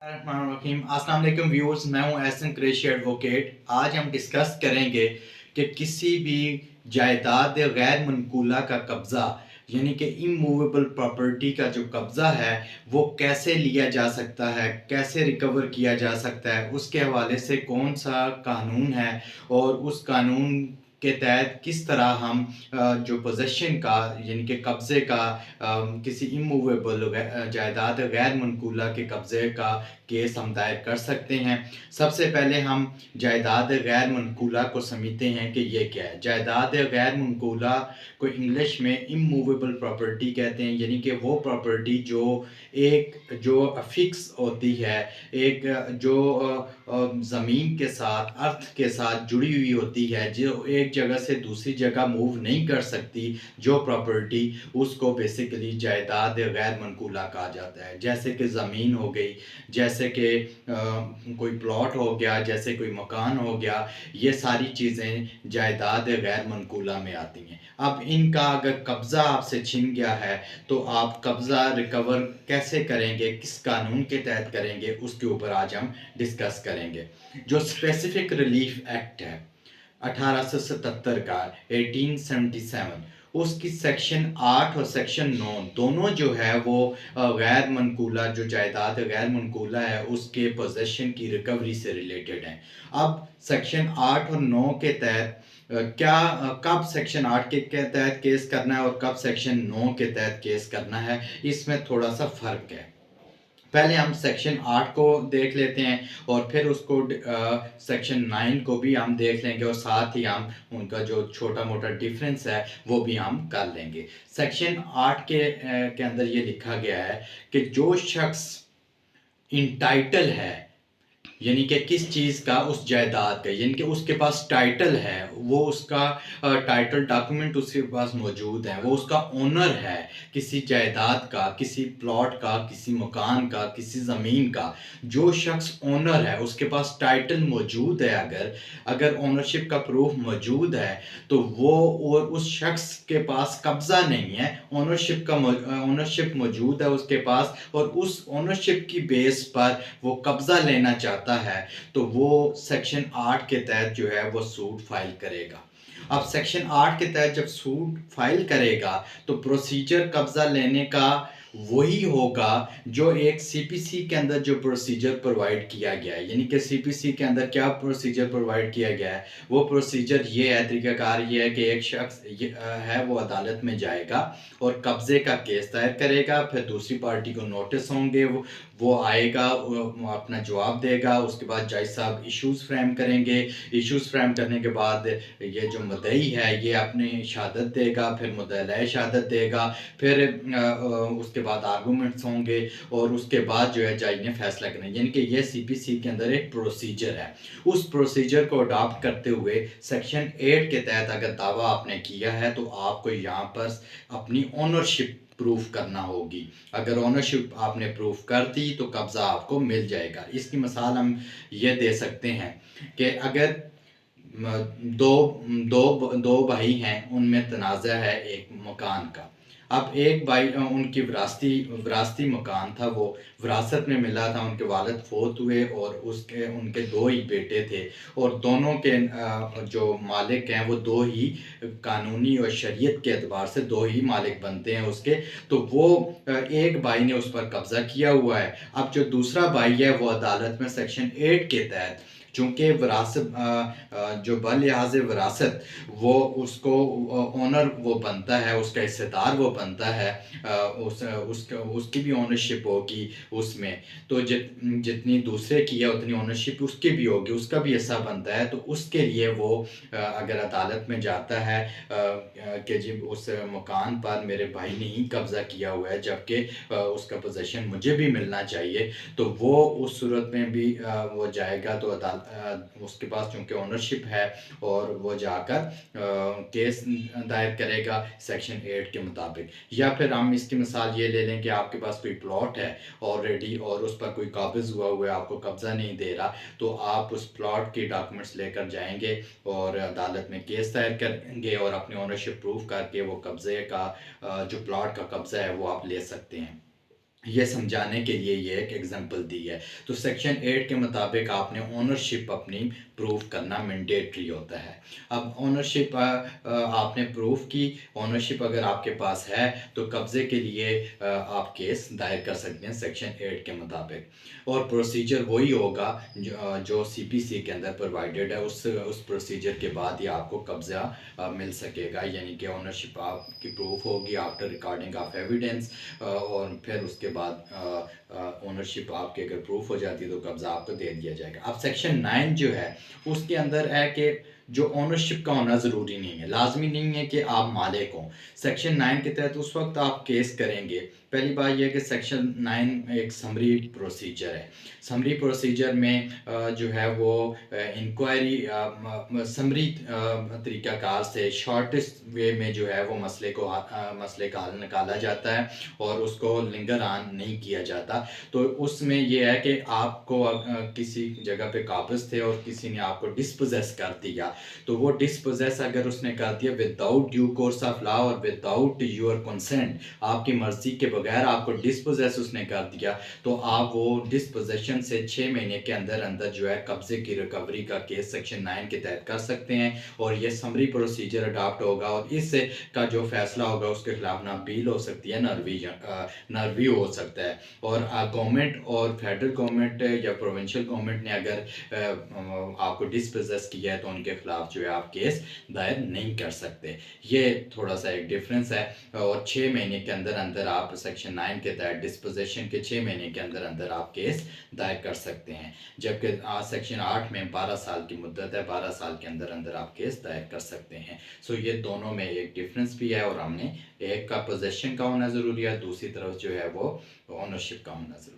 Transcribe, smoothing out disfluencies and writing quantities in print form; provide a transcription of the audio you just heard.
अस्सलाम वालेकुम व्यूअर्स, मैं हूं एहसन कुरैशी एडवोकेट। आज हम डिस्कस करेंगे कि किसी भी जायदाद या गैर मनकूला का कब्ज़ा यानी कि इमूवेबल प्रॉपर्टी का जो कब्ज़ा है वो कैसे लिया जा सकता है, कैसे रिकवर किया जा सकता है, उसके हवाले से कौन सा कानून है और उस कानून के तहत किस तरह हम जो पोजेसन का यानी कि कब्ज़े का किसी इमूवेबल जायदाद गैर मनकूला के कब्ज़े का केस हम दायर कर सकते हैं। सबसे पहले हम जायदाद गैर मनकूला को समझते हैं कि ये क्या है। जायदाद गैर मनकूला को इंग्लिश में इमूवेबल प्रॉपर्टी कहते हैं, यानी कि वो प्रॉपर्टी जो फिक्स होती है, एक जो ज़मीन के साथ, अर्थ के साथ जुड़ी हुई होती है, जो एक जगह से दूसरी जगह मूव नहीं कर सकती, जो प्रॉपर्टी, उसको बेसिकली जायदाद गैर मनकूला कहा जाता है। जैसे कि ज़मीन हो गई, जैसे कि कोई प्लॉट हो गया, जैसे कोई मकान हो गया, ये सारी चीज़ें जायदाद गैर मनकूला में आती हैं। अब इनका अगर कब्ज़ा आपसे छिन गया है तो आप कब्ज़ा रिकवर कैसे करेंगे, किस कानून के तहत करेंगे, उसके ऊपर आज हम डिस्कस करेंगे। जो स्पेसिफिक रिलीफ एक्ट है 1877 का, 1877, उसकी सेक्शन 8 और सेक्शन 9 दोनों जो है वो गैर मनकूला, जो जायदाद गैर मनकूला है उसके पोजेसन की रिकवरी से रिलेटेड हैं। अब सेक्शन 8 और 9 के तहत कब सेक्शन 8 के तहत केस करना है और कब सेक्शन 9 के तहत केस करना है, इसमें थोड़ा सा फ़र्क है। पहले हम सेक्शन 8 को देख लेते हैं और फिर उसको सेक्शन 9 को भी हम देख लेंगे और साथ ही हम उनका जो छोटा मोटा डिफरेंस है वो भी हम कर लेंगे। सेक्शन 8 के अंदर ये लिखा गया है कि जो शख्स इंटाइटल है, यानी कि किस चीज़ का, उस जायदाद का, यानी कि उसके पास टाइटल है, वो उसका टाइटल डॉक्यूमेंट उसके पास मौजूद है, वो उसका ओनर है किसी जायदाद का, किसी प्लॉट का, किसी मकान का, किसी ज़मीन का। जो शख्स ओनर है उसके पास टाइटल मौजूद है, अगर ओनरशिप का प्रूफ मौजूद है तो वो, और उस शख्स के पास कब्ज़ा नहीं है, ओनरशिप मौजूद है उसके पास और उस ओनरशिप की बेस पर वो कब्ज़ा लेना चाहता है, तो वो सेक्शन 8 के तहत जो है वो सूट फाइल करेगा। अब सेक्शन 8 के तहत जब सूट फाइल करेगा तो प्रोसीजर कब्ज़ा लेने का वही होगा जो एक सीपीसी के अंदर जो प्रोसीजर प्रोवाइड किया गया है। यानी कि सीपीसी के अंदर क्या प्रोसीजर प्रोवाइड किया गया है, वो प्रोसीजर ये है, तरीक़ाकार ये है कि एक शख्स है वो अदालत में जाएगा और कब्ज़े का केस दायर करेगा, फिर दूसरी पार्टी को नोटिस होंगे, वो आएगा, वो अपना जवाब देगा, उसके बाद जज साहब इश्यूज़ फ्रेम करेंगे। इश्यूज़ फ्रेम करने के बाद ये जो मुद्दई है ये अपनी शहादत देगा, फिर मुद्दई शहादत देगा, फिर उसके बाद आर्गूमेंट्स होंगे और उसके बाद जो है जज ने फैसला करना है। यानी कि ये सीपीसी के अंदर एक प्रोसीजर है। उस प्रोसीजर को अडॉप्ट करते हुए सेक्शन 8 के तहत अगर दावा आपने किया है तो आपको यहाँ पर अपनी ओनरशिप प्रूफ करना होगी। अगर ओनरशिप आपने प्रूफ कर दी तो कब्ज़ा आपको मिल जाएगा। इसकी मिसाल हम ये दे सकते हैं कि अगर दो दो दो भाई हैं, उनमें तनाज़ा है एक मकान का। अब एक भाई, उनकी विरासती मकान था, वो विरासत में मिला था, उनके वालिद फ़ौत हुए और उनके दो ही बेटे थे और दोनों के जो मालिक हैं वो दो ही कानूनी और शरीयत के एतबार से दो ही मालिक बनते हैं उसके। तो वो एक भाई ने उस पर कब्ज़ा किया हुआ है। अब जो दूसरा भाई है वो अदालत में सेक्शन 8 के तहत, चूँकि विरासत जो बलिहाज़ विरासत वो उसको ओनर वो बनता है, उसका हिस्सेदार वो बनता है, उसकी भी ओनरशिप होगी उसमें, तो जितनी दूसरे की है उतनी ओनरशिप उसकी भी होगी, उसका भी हिस्सा बनता है। तो उसके लिए वो अगर अदालत में जाता है कि जी उस मकान पर मेरे भाई ने ही कब्ज़ा किया हुआ है जबकि उसका पोजेसन मुझे भी मिलना चाहिए, तो वो उस सूरत में भी वो जाएगा तो उसके पास चूँकि ओनरशिप है और वो जाकर केस दायर करेगा सेक्शन 8 के मुताबिक। या फिर हम इसकी मिसाल ये ले लें कि आपके पास कोई प्लॉट है ऑलरेडी और उस पर कोई काबिज़ हुआ है, आपको कब्ज़ा नहीं दे रहा, तो आप उस प्लॉट के डॉक्यूमेंट्स लेकर जाएंगे और अदालत में केस दायर करेंगे और अपनी ओनरशिप प्रूफ करके वो कब्ज़े का जो प्लॉट का कब्ज़ा है वो आप ले सकते हैं। ये समझाने के लिए ये एक एग्जांपल दी है। तो सेक्शन 8 के मुताबिक आपने ओनरशिप अपनी प्रूव करना मैंडेटरी होता है। अब ओनरशिप आपने प्रूव की, ओनरशिप अगर आपके पास है तो कब्ज़े के लिए आप केस दायर कर सकते हैं सेक्शन 8 के मुताबिक। और प्रोसीजर वही होगा जो सीपीसी के अंदर प्रोवाइडेड है, उस प्रोसीजर के बाद ही आपको कब्ज़ा मिल सकेगा, यानी कि ओनरशिप आपकी प्रूफ होगी आफ्टर रिकॉर्डिंग ऑफ एविडेंस। और फिर उसके बाद ओनरशिप आपकी अगर प्रूफ हो जाती है तो कब्ज़ा आपको दे दिया जाएगा। अब सेक्शन 9 जो है उसके अंदर है कि जो ओनरशिप का होना ज़रूरी नहीं है, लाजमी नहीं है कि आप मालिक हों। सेक्शन 9 के तहत उस वक्त आप केस करेंगे, पहली बात यह है कि सेक्शन 9 एक समरी प्रोसीजर है। समरी प्रोसीजर में जो है वो इंक्वायरी समरी तरीक़ाकार से शॉर्टेस्ट वे में जो है वो मसले का हल निकाला जाता है और उसको लिंगर ऑन नहीं किया जाता। तो उसमें ये है कि आपको किसी जगह पे काबिज़ थे और किसी ने आपको डिस्पोजेस कर दिया, तो वो डिस्पोजेस अगर उसने कर दिया without due course of law और विदाउट योर कंसेंट, आपकी मर्ज़ी के बगैर आपको डिस्पोजेस उसने कर दिया, तो आप वो डिस्पोजेशन से 6 महीने के अंदर अंदर जो है कब्ज़े की रिकवरी का केस सेक्शन 9 के तहत कर सकते हैं। और ये समरी प्रोसीजर अडॉप्ट होगा और इससे का जो फैसला होगा उसके खिलाफ ना अपील हो सकती है, ना रिव्यू हो सकता है। और गवर्नमेंट और फेडरल गवर्नमेंट या प्रोविंशियल गवर्नमेंट ने अगर आपको डिस्पोजेस किया है तो उनके खिलाफ जो है आप केस दायर नहीं कर सकते। ये थोड़ा सा एक डिफरेंस है। और 6 महीने के अंदर अंदर आप सेक्शन 9 के तहत डिस्पोजेशन के 6 महीने के अंदर अंदर आप केस दायर कर सकते हैं, जबकि सेक्शन 8 में 12 साल की मुद्दत है, 12 साल के अंदर अंदर आप केस दायर कर सकते हैं। सो ये दोनों में एक डिफरेंस भी है और हमने एक का पोजेशन का होना ज़रूरी है, दूसरी तरफ जो है वो ओनरशिप का होना ज़रूरी है।